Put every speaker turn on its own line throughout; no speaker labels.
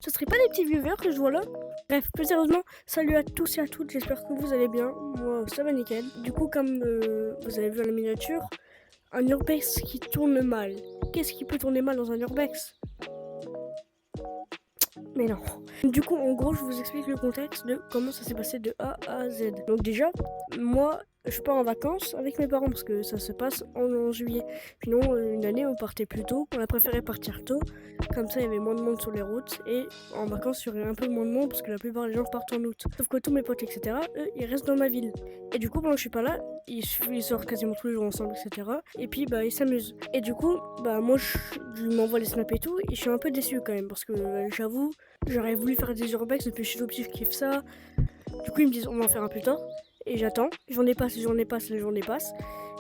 Ce serait pas des petits viewers que je vois là? Bref, plus sérieusement, salut à tous et à toutes, j'espère que vous allez bien. Moi, ça va nickel. Du coup, comme vous avez vu dans la miniature, un urbex qui tourne mal. Qu'est-ce qui peut tourner mal dans un urbex? Mais non. Du coup, en gros, je vous explique le contexte de comment ça s'est passé de A à Z. Donc déjà, moi, je pars en vacances avec mes parents parce que ça se passe en juillet. Puis non, une année, on partait plus tôt. On a préféré partir tôt. Comme ça, il y avait moins de monde sur les routes. Et en vacances, il y aurait un peu moins de monde parce que la plupart des gens partent en août. Sauf que tous mes potes, etc., eux, ils restent dans ma ville. Et du coup, pendant que je suis pas là, ils sortent quasiment tous les jours ensemble, etc. Et puis, bah, ils s'amusent. Et du coup, bah, moi, je m'envoie les snaps et tout. Et je suis un peu déçu quand même parce que j'avoue, j'aurais voulu faire des urbex depuis que je suis tout petit, je kiffe ça. Du coup, ils me disent, on va en faire un plus tard. Et j'attends. J'en ai passe, j'en ai passe, les journées passent.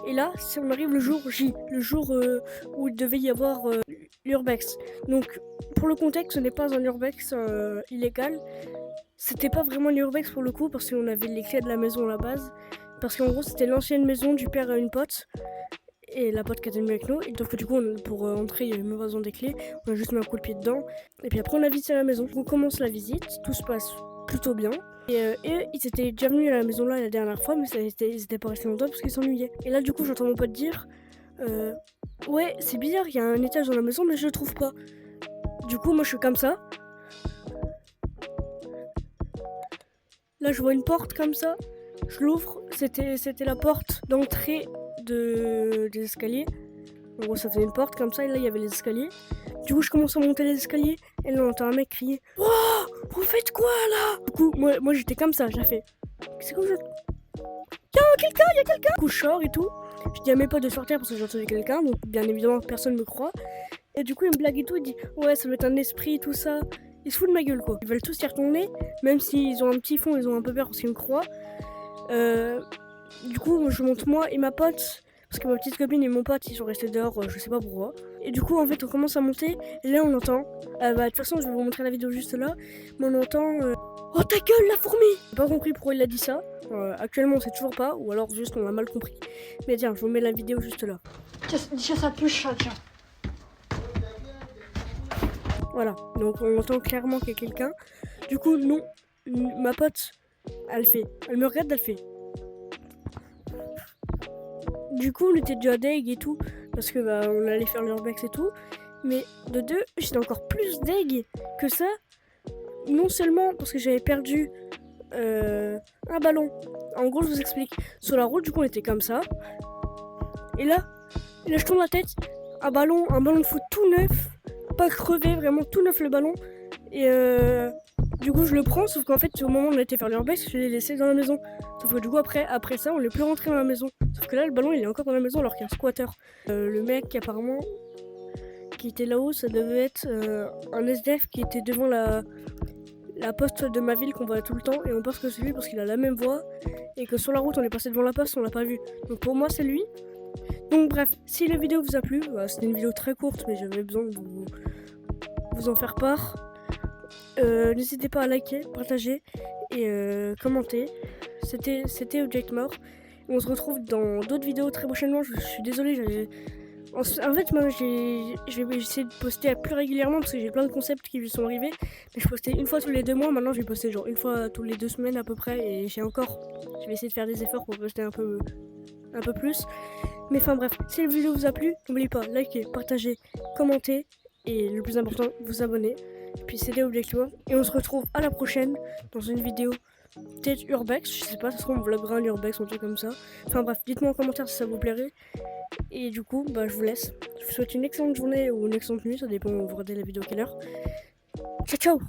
Et là, on arrive le jour J, le jour où il devait y avoir l'urbex. Donc, pour le contexte, ce n'est pas un urbex illégal. C'était pas vraiment l'urbex pour le coup, parce qu'on avait les clés de la maison à la base. Parce qu'en gros, c'était l'ancienne maison du père à une pote. Et la pote qui était venue avec nous. Et donc, du coup, pour entrer, il y avait même pas besoin des clés. On a juste mis un coup de pied dedans. Et puis après, on a visité la maison. On commence la visite. Tout se passe plutôt bien. Et ils étaient déjà venus à la maison là la dernière fois, mais ils étaient pas restés longtemps parce qu'ils s'ennuyaient. Et là, du coup, j'entends mon pote dire ouais, c'est bizarre, il y a un étage dans la maison, mais je le trouve pas. Du coup, moi, je suis comme ça. Là, je vois une porte comme ça. Je l'ouvre. C'était la porte d'entrée des escaliers. En gros, ça faisait une porte comme ça, et là, il y avait les escaliers. Du coup, je commence à monter les escaliers, et là, on entend un mec crier « Wow, vous faites quoi, là ?» Du coup, moi j'étais comme ça, j'ai fait « C'est comme je... Y'a quelqu'un !» Du coup, je sors et tout. Je dis à mes potes de sortir parce que j'ai entendu quelqu'un, donc bien évidemment, personne me croit. Et du coup, il me blague et tout, il dit « Ouais, ça doit être un esprit, tout ça. » Ils se foutent de ma gueule, quoi. Ils veulent tous y retourner, même s'ils ont un petit fond, ils ont un peu peur parce qu'ils me croient. Du coup, je monte moi et ma pote, parce que ma petite copine et mon pote, ils sont restés dehors, je sais pas pourquoi. Et du coup, en fait, on commence à monter, et là, on entend... de toute façon, je vais vous montrer la vidéo juste là, mais on entend... Oh, ta gueule, la fourmi! J'ai pas compris pourquoi il a dit ça. Actuellement, on sait toujours pas, ou alors juste on a mal compris. Mais tiens, je vous mets la vidéo juste là.
Tiens, ça pue, ça, tiens.
Voilà, donc on entend clairement qu'il y a quelqu'un. Du coup, non, ma pote, elle me regarde, elle fait. Du coup, on était déjà deg et tout, parce que bah, on allait faire l'urbex et tout. Mais de deux, j'étais encore plus deg que ça. Non seulement parce que j'avais perdu un ballon. En gros, je vous explique. Sur la route, du coup, on était comme ça. Et là, je tourne la tête. Un ballon de foot tout neuf. Pas crevé, vraiment tout neuf le ballon. Et du coup, je le prends. Sauf qu'en fait, au moment où on était faire l'urbex, je l'ai laissé dans la maison. Sauf que du coup, après ça, on l'est plus rentré dans la maison. Sauf que là, le ballon, il est encore dans la maison alors qu'il y a un squatter. Le mec, apparemment, qui était là-haut, ça devait être un SDF qui était devant la poste de ma ville qu'on voit tout le temps, et on pense que c'est lui parce qu'il a la même voix, et que sur la route on est passé devant la poste, on l'a pas vu. Donc pour moi c'est lui. Donc bref, si la vidéo vous a plu, c'était une vidéo très courte mais j'avais besoin de vous en faire part. N'hésitez pas à liker, partager et commenter. C'était Object Mort. On se retrouve dans d'autres vidéos très prochainement. Je suis désolé, en fait, moi, je vais essayer de poster plus régulièrement parce que j'ai plein de concepts qui sont arrivés. Mais je postais une fois tous les 2 mois. Maintenant, je vais poster genre une fois tous les 2 semaines à peu près. Et je vais essayer de faire des efforts pour poster un peu plus. Mais enfin bref, si la vidéo vous a plu, n'oubliez pas, likez, partagez, commentez. Et le plus important, vous abonner. Puis c'était Object Mort. Et on se retrouve à la prochaine dans une vidéo peut-être urbex. Je sais pas, ça se trouve on vloguera un urbex ou un truc comme ça. Enfin bref, dites-moi en commentaire si ça vous plairait. Et du coup, bah, je vous laisse. Je vous souhaite une excellente journée ou une excellente nuit, ça dépend où vous regardez la vidéo à quelle heure. Ciao ciao!